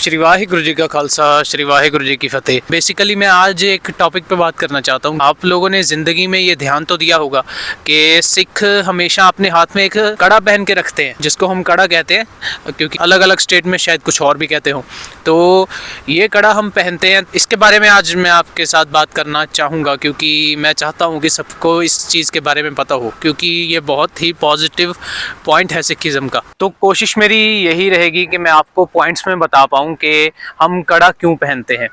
श्री वाहिगुरु जी का खालसा, श्री वाहिगुरु जी की फतेह। बेसिकली मैं आज एक टॉपिक पे बात करना चाहता हूँ। आप लोगों ने ज़िंदगी में ये ध्यान तो दिया होगा कि सिख हमेशा अपने हाथ में एक कड़ा पहन के रखते हैं, जिसको हम कड़ा कहते हैं, क्योंकि अलग अलग स्टेट में शायद कुछ और भी कहते हो। तो ये कड़ा हम पहनते हैं, इसके बारे में आज मैं आपके साथ बात करना चाहूँगा, क्योंकि मैं चाहता हूँ कि सबको इस चीज़ के बारे में पता हो, क्योंकि ये बहुत ही पॉजिटिव पॉइंट है सिखिज़्म का। तो कोशिश मेरी यही रहेगी कि मैं आपको पॉइंट्स में बता पाऊँ कि हम कड़ा क्यों पहनते हैं,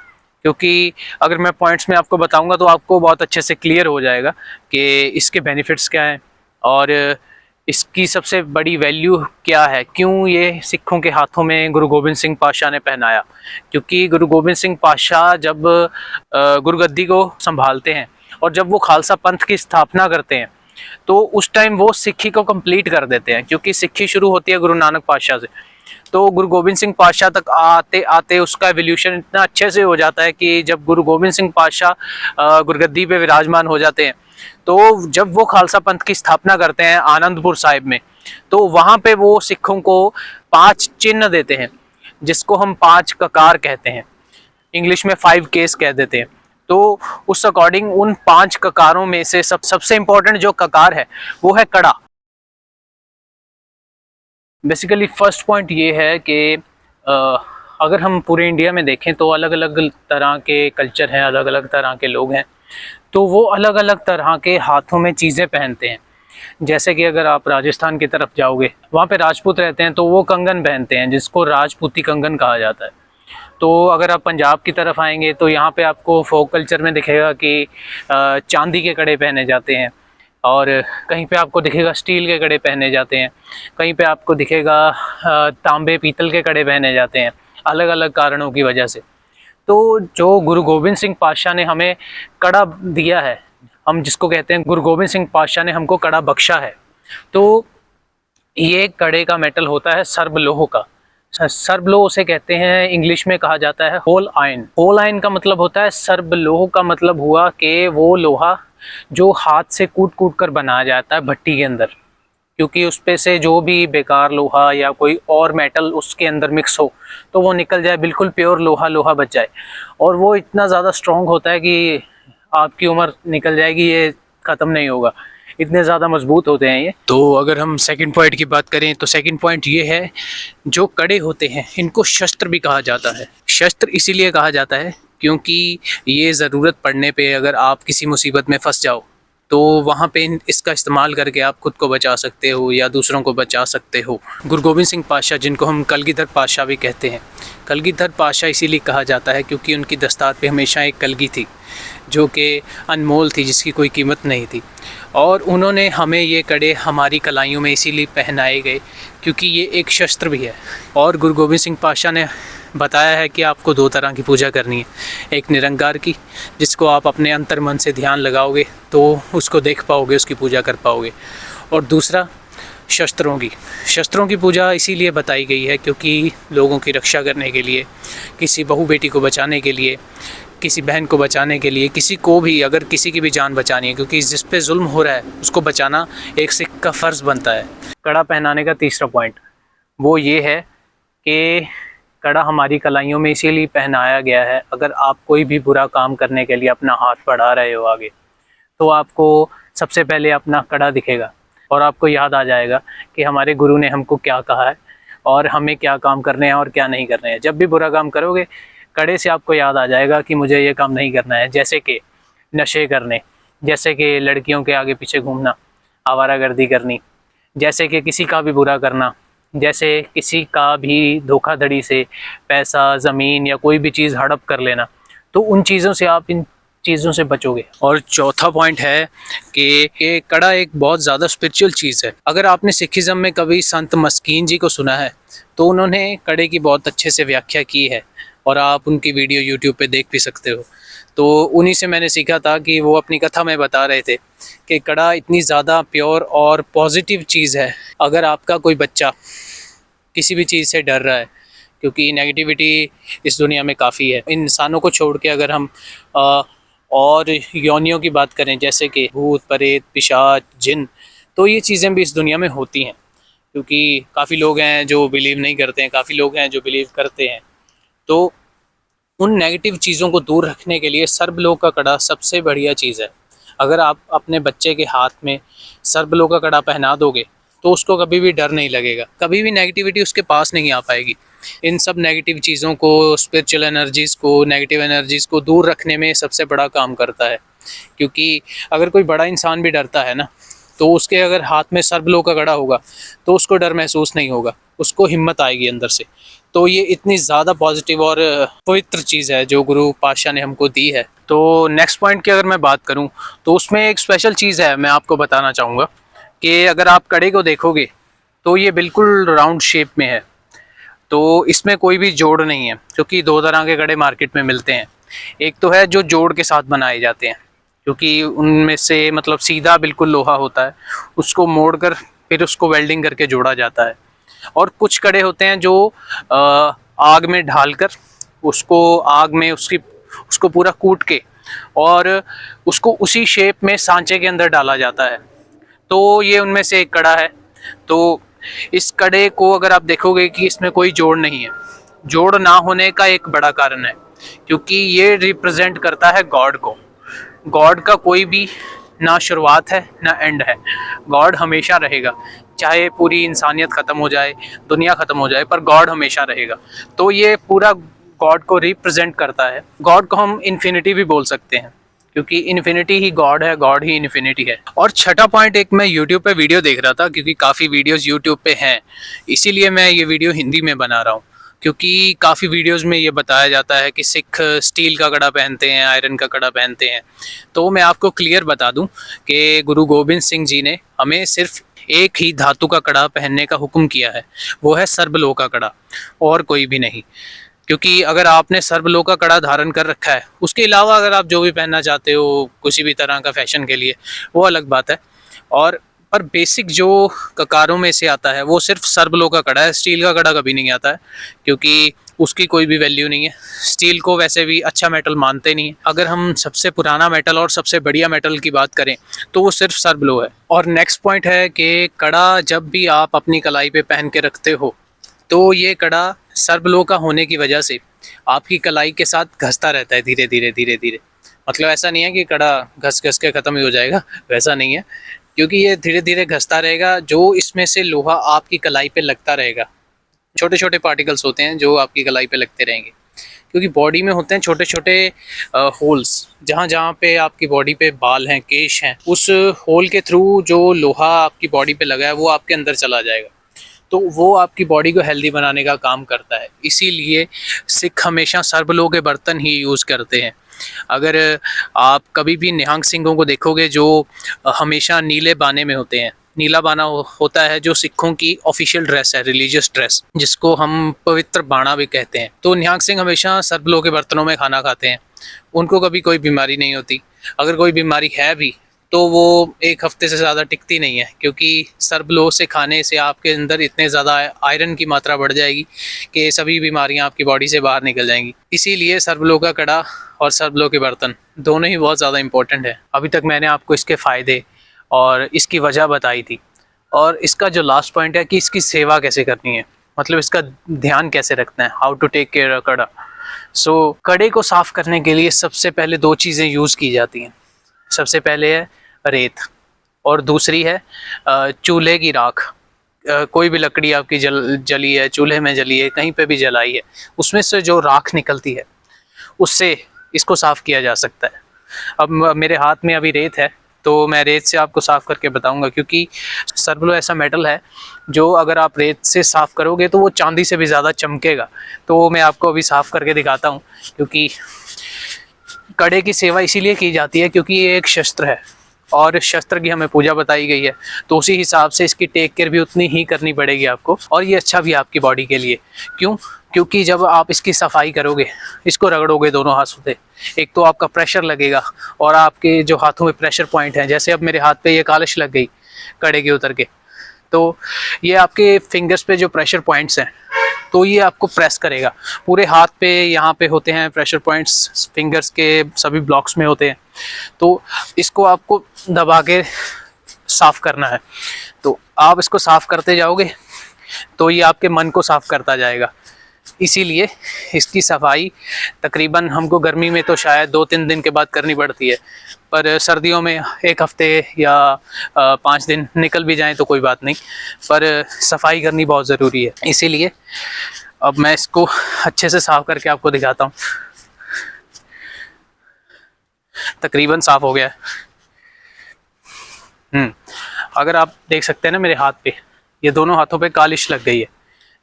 क्योंकि अगर मैं पॉइंट्स में आपको बताऊंगा तो आपको बहुत अच्छे से क्लियर हो जाएगा कि इसके बेनिफिट्स क्या हैं और इसकी सबसे बड़ी वैल्यू क्या है, क्यों ये सिखों के हाथों में गुरु गोबिंद सिंह पातशाह ने पहनाया। क्योंकि गुरु गोबिंद सिंह पातशाह जब गुरगद्दी को संभालते हैं और जब वो खालसा पंथ की स्थापना करते हैं तो उस टाइम वो सिक्खी को कंप्लीट कर देते हैं, क्योंकि सिक्खी शुरू होती है गुरु नानक पातशाह से। तो गुरु गोबिंद सिंह पातशाह तक आते आते उसका एवोल्यूशन इतना अच्छे से हो जाता है कि जब गुरु गोबिंद सिंह पातशाह गुरगद्दी पे विराजमान हो जाते हैं, तो जब वो खालसा पंथ की स्थापना करते हैं आनंदपुर साहिब में, तो वहाँ पे वो सिखों को 5 चिन्ह देते हैं, जिसको हम 5 ककार कहते हैं, इंग्लिश में 5 केस कह देते हैं। तो उस अकॉर्डिंग उन 5 ककारों में से सबसे इम्पोर्टेंट जो ककार है वो है कड़ा। बेसिकली फर्स्ट पॉइंट ये है कि अगर हम पूरे इंडिया में देखें तो अलग अलग तरह के कल्चर हैं, अलग अलग तरह के लोग हैं, तो वो अलग अलग तरह के हाथों में चीज़ें पहनते हैं। जैसे कि अगर आप राजस्थान की तरफ जाओगे, वहाँ पे राजपूत रहते हैं तो वो कंगन पहनते हैं, जिसको राजपूती कंगन कहा जाता है। तो अगर आप पंजाब की तरफ आएंगे तो यहाँ पे आपको फोक कल्चर में दिखेगा कि चांदी के कड़े पहने जाते हैं, और कहीं पे आपको दिखेगा स्टील के कड़े पहने जाते हैं, कहीं पे आपको दिखेगा तांबे पीतल के कड़े पहने जाते हैं, अलग अलग कारणों की वजह से। तो जो गुरु गोबिंद सिंह पातशाह ने हमें कड़ा दिया है, हम जिसको कहते हैं गुरु गोबिंद सिंह पातशाह ने हमको कड़ा बख्शा है, तो ये कड़े का मेटल होता है सर्ब लोह का। सर्ब लोह उसे कहते हैं, इंग्लिश में कहा जाता है होल आयन। होल आयन का मतलब होता है सर्ब लोह का मतलब हुआ कि वो लोहा जो हाथ से कूट कूट कर बनाया जाता है भट्टी के अंदर, क्योंकि उस पे से जो भी बेकार लोहा या कोई और मेटल उसके अंदर मिक्स हो तो वो निकल जाए, बिल्कुल प्योर लोहा लोहा बच जाए। और वो इतना ज़्यादा स्ट्रॉन्ग होता है कि आपकी उम्र निकल जाएगी, ये ख़त्म नहीं होगा, इतने ज़्यादा मजबूत होते हैं ये। तो अगर हम सेकंड पॉइंट की बात करें तो सेकंड पॉइंट ये है, जो कड़े होते हैं इनको शस्त्र भी कहा जाता है। शस्त्र इसीलिए कहा जाता है क्योंकि ये ज़रूरत पड़ने पे अगर आप किसी मुसीबत में फंस जाओ तो वहाँ पे इसका इस्तेमाल करके आप खुद को बचा सकते हो या दूसरों को बचा सकते हो। गुरु गोबिंद सिंह पातशाह, जिनको हम कलगीधर पातशाह भी कहते हैं, कलगीधर पातशाह इसीलिए कहा जाता है क्योंकि उनकी दस्तार पे हमेशा एक कलगी थी जो कि अनमोल थी, जिसकी कोई कीमत नहीं थी। और उन्होंने हमें ये कड़े हमारी कलाइयों में इसीलिए पहनाए गए क्योंकि ये एक शस्त्र भी है। और गुरु गोबिंद सिंह पातशाह ने बताया है कि आपको 2 तरह की पूजा करनी है, एक निरंकार की, जिसको आप अपने अंतर मन से ध्यान लगाओगे तो उसको देख पाओगे, उसकी पूजा कर पाओगे, और दूसरा शस्त्रों की। शस्त्रों की पूजा इसीलिए बताई गई है क्योंकि लोगों की रक्षा करने के लिए, किसी बहू बेटी को बचाने के लिए, किसी बहन को बचाने के लिए, किसी को भी, अगर किसी की भी जान बचानी है, क्योंकि जिस पे जुल्म हो रहा है उसको बचाना एक सिख का फ़र्ज़ बनता है। कड़ा पहनाने का तीसरा पॉइंट वो ये है कि कड़ा हमारी कलाइयों में इसीलिए पहनाया गया है, अगर आप कोई भी बुरा काम करने के लिए अपना हाथ बढ़ा रहे हो आगे, तो आपको सबसे पहले अपना कड़ा दिखेगा और आपको याद आ जाएगा कि हमारे गुरु ने हमको क्या कहा है और हमें क्या काम करने हैं और क्या नहीं करने हैं। जब भी बुरा काम करोगे, कड़े से आपको याद आ जाएगा कि मुझे ये काम नहीं करना है, जैसे कि नशे करने, जैसे कि लड़कियों के आगे पीछे घूमना, आवारागर्दी करनी, जैसे कि किसी का भी बुरा करना, जैसे किसी का भी धोखाधड़ी से पैसा, ज़मीन या कोई भी चीज़ हड़प कर लेना। तो उन चीज़ों से आप इन चीज़ों से बचोगे। और चौथा पॉइंट है कि कड़ा एक बहुत ज़्यादा स्पिरिचुअल चीज़ है। अगर आपने सिखिज़्म में कभी संत मस्कीन जी को सुना है तो उन्होंने कड़े की बहुत अच्छे से व्याख्या की है और आप उनकी वीडियो यूट्यूब पे देख भी सकते हो। तो उन्हीं से मैंने सीखा था कि वो अपनी कथा में बता रहे थे कि कड़ा इतनी ज़्यादा प्योर और पॉजिटिव चीज़ है। अगर आपका कोई बच्चा किसी भी चीज़ से डर रहा है, क्योंकि नेगेटिविटी इस दुनिया में काफ़ी है, इंसानों को छोड़ के अगर हम और योनियों की बात करें, जैसे कि भूत प्रेत पिशाच जिन, तो ये चीज़ें भी इस दुनिया में होती हैं, क्योंकि काफ़ी लोग हैं जो बिलीव नहीं करते हैं, काफ़ी लोग हैं जो बिलीव करते हैं। तो उन नेगेटिव चीज़ों को दूर रखने के लिए सर्प-लो का कड़ा सबसे बढ़िया चीज़ है। अगर आप अपने बच्चे के हाथ में सर्प-लो का कड़ा पहना दोगे तो उसको कभी भी डर नहीं लगेगा, कभी भी नेगेटिविटी उसके पास नहीं आ पाएगी। इन सब नेगेटिव चीज़ों को, स्पिरिचुअल एनर्जीज़ को, नेगेटिव एनर्जीज़ को दूर रखने में सबसे बड़ा काम करता है। क्योंकि अगर कोई बड़ा इंसान भी डरता है ना, तो उसके अगर हाथ में सर्प-लो का कड़ा होगा तो उसको डर महसूस नहीं होगा, उसको हिम्मत आएगी अंदर से। तो ये इतनी ज़्यादा पॉजिटिव और पवित्र चीज़ है जो गुरु पातशाह ने हमको दी है। तो नेक्स्ट पॉइंट की अगर मैं बात करूँ तो उसमें एक स्पेशल चीज़ है, मैं आपको बताना चाहूँगा कि अगर आप कड़े को देखोगे तो ये बिल्कुल राउंड शेप में है। तो इसमें कोई भी जोड़ नहीं है, क्योंकि दो तरह के कड़े मार्केट में मिलते हैं। एक तो है जो जोड़ के साथ बनाए जाते हैं, क्योंकि उनमें से मतलब सीधा बिल्कुल लोहा होता है, उसको मोड़ कर फिर उसको वेल्डिंग करके जोड़ा जाता है। और कुछ कड़े होते हैं जो आग में ढालकर उसको आग में उसको पूरा कूट के और उसको उसी शेप में सांचे के अंदर डाला जाता है। तो ये उनमें से एक कड़ा है। तो इस कड़े को अगर आप देखोगे कि इसमें कोई जोड़ नहीं है, जोड़ ना होने का एक बड़ा कारण है क्योंकि ये रिप्रेजेंट करता है गॉड को। गॉड का कोई भी ना शुरुआत है ना एंड है, गॉड हमेशा रहेगा, चाहे पूरी इंसानियत ख़त्म हो जाए, दुनिया ख़त्म हो जाए, पर गॉड हमेशा रहेगा। तो ये पूरा गॉड को रिप्रेजेंट करता है। गॉड को हम इन्फिनिटी भी बोल सकते हैं, क्योंकि इन्फिनिटी ही गॉड है, गॉड ही इन्फिनिटी है। और छठा पॉइंट, एक मैं यूट्यूब पे वीडियो देख रहा था, क्योंकि काफ़ी वीडियोस यूट्यूब पे हैं, इसीलिए मैं ये वीडियो हिंदी में बना रहा हूँ। क्योंकि काफ़ी वीडियोस में ये बताया जाता है कि सिख स्टील का कड़ा पहनते हैं, आयरन का कड़ा पहनते हैं। तो मैं आपको क्लियर बता दूं कि गुरु गोबिंद सिंह जी ने हमें सिर्फ एक ही धातु का कड़ा पहनने का हुक्म किया है, वो है सर्प-लो का कड़ा, और कोई भी नहीं। क्योंकि अगर आपने सर्प-लो का कड़ा धारण कर रखा है, उसके अलावा अगर आप जो भी पहनना चाहते हो किसी भी तरह का फैशन के लिए, वो अलग बात है। और पर बेसिक जो ककारों में से आता है वो सिर्फ सर्प-लो का कड़ा है, स्टील का कड़ा कभी नहीं आता है, क्योंकि उसकी कोई भी वैल्यू नहीं है। स्टील को वैसे भी अच्छा मेटल मानते नहीं है। अगर हम सबसे पुराना मेटल और सबसे बढ़िया मेटल की बात करें तो वो सिर्फ सर्प-लो है। और नेक्स्ट पॉइंट है कि कड़ा जब भी आप अपनी कलाई पे पहन के रखते हो तो ये कड़ा सर्प-लो का होने की वजह से आपकी कलाई के साथ घसता रहता है धीरे धीरे धीरे धीरे। मतलब ऐसा नहीं है कि कड़ा घस घस के ख़त्म ही हो जाएगा, वैसा नहीं है, क्योंकि ये धीरे धीरे घसता रहेगा। जो इसमें से लोहा आपकी कलाई पे लगता रहेगा, छोटे छोटे पार्टिकल्स होते हैं जो आपकी कलाई पे लगते रहेंगे, क्योंकि बॉडी में होते हैं छोटे छोटे होल्स, जहाँ जहाँ पे आपकी बॉडी पे बाल हैं, केश हैं, उस होल के थ्रू जो लोहा आपकी बॉडी पे लगा है वो आपके अंदर चला जाएगा। तो वो आपकी बॉडी को हेल्दी बनाने का काम करता है। इसीलिए सिख हमेशा सर्प-लो के बर्तन ही यूज़ करते हैं। अगर आप कभी भी निहंग सिंहों को देखोगे जो हमेशा नीले बाने में होते हैं, नीला बाना होता है जो सिखों की ऑफिशियल ड्रेस है, रिलीजियस ड्रेस, जिसको हम पवित्र बाना भी कहते हैं। तो निहंग सिंह हमेशा सर्प-लो के बर्तनों में खाना खाते हैं, उनको कभी कोई बीमारी नहीं होती। अगर कोई बीमारी है भी तो वो एक हफ्ते से ज़्यादा टिकती नहीं है, क्योंकि सर्प-लो से खाने से आपके अंदर इतने ज़्यादा आयरन की मात्रा बढ़ जाएगी कि सभी बीमारियां आपकी बॉडी से बाहर निकल जाएंगी। इसीलिए सर्प-लो का कड़ा और सर्प-लो के बर्तन दोनों ही बहुत ज़्यादा इंपॉर्टेंट है। अभी तक मैंने आपको इसके फ़ायदे और इसकी वजह बताई थी, और इसका जो लास्ट पॉइंट है कि इसकी सेवा कैसे करनी है, मतलब इसका ध्यान कैसे रखना है, how to take care of कड़ा। सो कड़े को साफ़ करने के लिए सबसे पहले दो चीज़ें यूज़ की जाती हैं। सबसे पहले है रेत, और दूसरी है चूल्हे की राख। कोई भी लकड़ी आपकी जली है, चूल्हे में जली है, कहीं पे भी जलाई है, उसमें से जो राख निकलती है उससे इसको साफ़ किया जा सकता है। अब मेरे हाथ में अभी रेत है, तो मैं रेत से आपको साफ़ करके बताऊंगा, क्योंकि सर्प-लो ऐसा मेटल है जो अगर आप रेत से साफ़ करोगे तो वो चांदी से भी ज़्यादा चमकेगा। तो मैं आपको अभी साफ़ करके दिखाता हूँ, क्योंकि कड़े की सेवा इसीलिए की जाती है क्योंकि ये एक शस्त्र है और शस्त्र की हमें पूजा बताई गई है, तो उसी हिसाब से इसकी टेक केयर भी उतनी ही करनी पड़ेगी आपको। और ये अच्छा भी है आपकी बॉडी के लिए। क्यों? क्योंकि जब आप इसकी सफाई करोगे, इसको रगड़ोगे दोनों हाथों से, एक तो आपका प्रेशर लगेगा, और आपके जो हाथों में प्रेशर पॉइंट हैं, जैसे अब मेरे हाथ पे ये कालिश लग गई कड़े के उतर के, तो ये आपके फिंगर्स पे जो प्रेशर पॉइंट्स हैं, तो ये आपको प्रेस करेगा पूरे हाथ पे। यहाँ पे होते हैं प्रेशर पॉइंट्स, फिंगर्स के सभी ब्लॉक्स में होते हैं, तो इसको आपको दबा के साफ़ करना है। तो आप इसको साफ़ करते जाओगे तो ये आपके मन को साफ़ करता जाएगा। इसीलिए इसकी सफाई तकरीबन हमको गर्मी में तो शायद 2-3 दिन के बाद करनी पड़ती है, पर सर्दियों में 1 हफ्ते या 5 दिन निकल भी जाएं तो कोई बात नहीं, पर सफाई करनी बहुत ज़रूरी है। इसीलिए अब मैं इसको अच्छे से साफ़ करके आपको दिखाता हूँ। तकरीबन साफ़ हो गया है। अगर आप देख सकते हैं ना मेरे हाथ पे, ये दोनों हाथों पे कालिश लग गई है।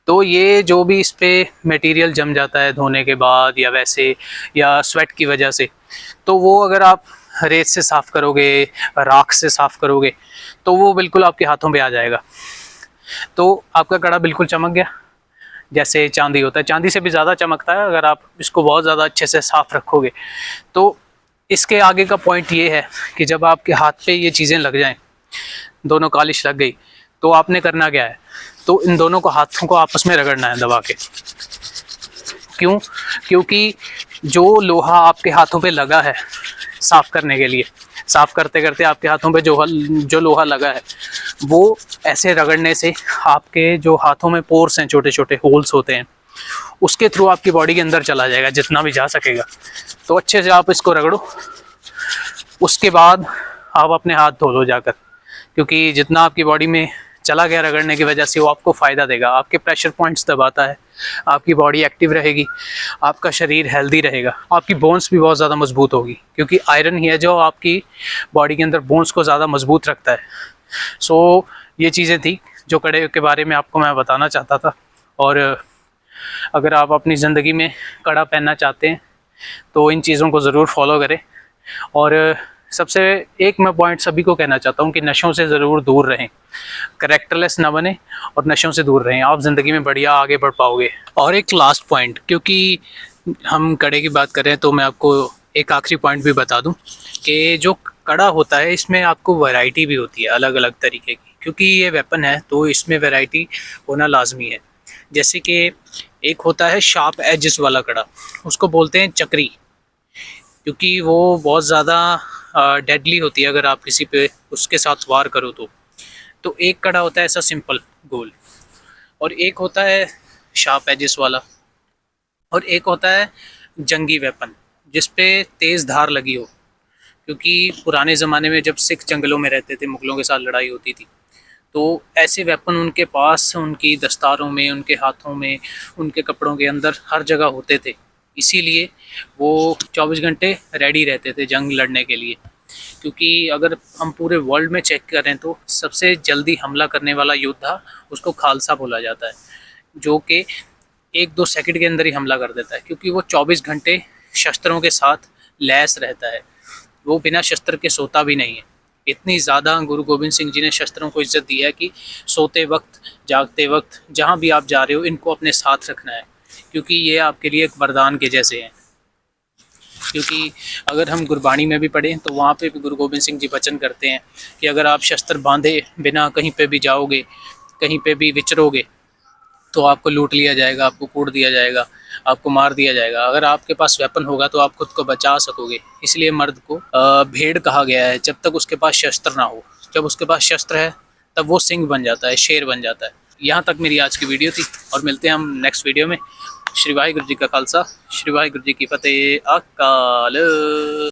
तो ये जो भी इस पे मटेरियल जम जाता है धोने के बाद या वैसे या स्वेट की वजह से, तो वो अगर आप रेत से साफ़ करोगे, राख से साफ़ करोगे, तो वो बिल्कुल आपके हाथों पे आ जाएगा। तो आपका कड़ा बिल्कुल चमक गया, जैसे चांदी होता है, चांदी से भी ज़्यादा चमकता है अगर आप इसको बहुत ज़्यादा अच्छे से साफ़ रखोगे। तो इसके आगे का पॉइंट ये है कि जब आपके हाथ पे ये चीज़ें लग जाएं, दोनों कालिश लग गई, तो आपने करना क्या है, तो इन दोनों को हाथों को आपस में रगड़ना है दबा के। क्यों? क्योंकि जो लोहा आपके हाथों पे लगा है साफ़ करने के लिए, साफ़ करते करते आपके हाथों पे जो लोहा लगा है, वो ऐसे रगड़ने से आपके जो हाथों में पोर्स हैं, छोटे छोटे होल्स होते हैं, उसके थ्रू आपकी बॉडी के अंदर चला जाएगा जितना भी जा सकेगा। तो अच्छे से आप इसको रगड़ो, उसके बाद आप अपने हाथ धो लो जाकर, क्योंकि जितना आपकी बॉडी में चला गया रगड़ने की वजह से वो आपको फ़ायदा देगा। आपके प्रेशर पॉइंट्स दबाता है, आपकी बॉडी एक्टिव रहेगी, आपका शरीर हेल्दी रहेगा, आपकी बोन्स भी बहुत ज़्यादा मजबूत होगी, क्योंकि आयरन ही है जो आपकी बॉडी के अंदर बोन्स को ज़्यादा मजबूत रखता है। सो ये चीज़ें थी जो कड़े के बारे में आपको मैं बताना चाहता था। और अगर आप अपनी ज़िंदगी में कड़ा पहनना चाहते हैं तो इन चीज़ों को ज़रूर फॉलो करें। और सबसे एक मैं पॉइंट सभी को कहना चाहता हूँ कि नशों से ज़रूर दूर रहें, करेक्टरलेस ना बने और नशों से दूर रहें, आप ज़िंदगी में बढ़िया आगे बढ़ पाओगे। और एक लास्ट पॉइंट, क्योंकि हम कड़े की बात करें तो मैं आपको एक आखिरी पॉइंट भी बता दूं कि जो कड़ा होता है इसमें आपको वैरायटी भी होती है अलग अलग तरीके की, क्योंकि ये वेपन है तो इसमें वैरायटी होना लाजमी है। जैसे कि एक होता है शार्प एजेस वाला कड़ा, उसको बोलते हैं चक्री, क्योंकि वो बहुत ज़्यादा डेडली होती है अगर आप किसी पे उसके साथ वार करो तो एक कड़ा होता है ऐसा सिंपल गोल, और एक होता है शार्प एजेस वाला, और एक होता है जंगी वेपन जिस पे तेज़ धार लगी हो। क्योंकि पुराने ज़माने में जब सिख जंगलों में रहते थे, मुग़लों के साथ लड़ाई होती थी, तो ऐसे वेपन उनके पास, उनकी दस्तारों में, उनके हाथों में, उनके कपड़ों के अंदर हर जगह होते थे। इसीलिए वो 24 घंटे रेडी रहते थे जंग लड़ने के लिए। क्योंकि अगर हम पूरे वर्ल्ड में चेक करें तो सबसे जल्दी हमला करने वाला योद्धा उसको खालसा बोला जाता है, जो कि 1-2 सेकंड के अंदर ही हमला कर देता है, क्योंकि वो 24 घंटे शस्त्रों के साथ लैस रहता है, वो बिना शस्त्र के सोता भी नहीं है। इतनी ज़्यादा गुरु गोबिंद सिंह जी ने शस्त्रों को इज्जत दी है कि सोते वक्त, जागते वक्त, जहाँ भी आप जा रहे हो इनको अपने साथ रखना है, क्योंकि ये आपके लिए एक वरदान के जैसे हैं। क्योंकि अगर हम गुरबाणी में भी पढ़ें तो वहाँ पे भी गुरु गोबिंद सिंह जी वचन करते हैं कि अगर आप शस्त्र बांधे बिना कहीं पे भी जाओगे, कहीं पे भी विचरोगे, तो आपको लूट लिया जाएगा, आपको कूट दिया जाएगा, आपको मार दिया जाएगा। अगर आपके पास वेपन होगा तो आप खुद को बचा सकोगे। इसलिए मर्द को भेड़ कहा गया है जब तक उसके पास शस्त्र ना हो। जब उसके पास शस्त्र है तब वो सिंह बन जाता है, शेर बन जाता है। यहाँ तक मेरी आज की वीडियो थी, और मिलते हैं हम नेक्स्ट वीडियो में। श्री वाहिगुरु जी का खालसा, श्री वाहिगुरु जी की फतेह। अकाल।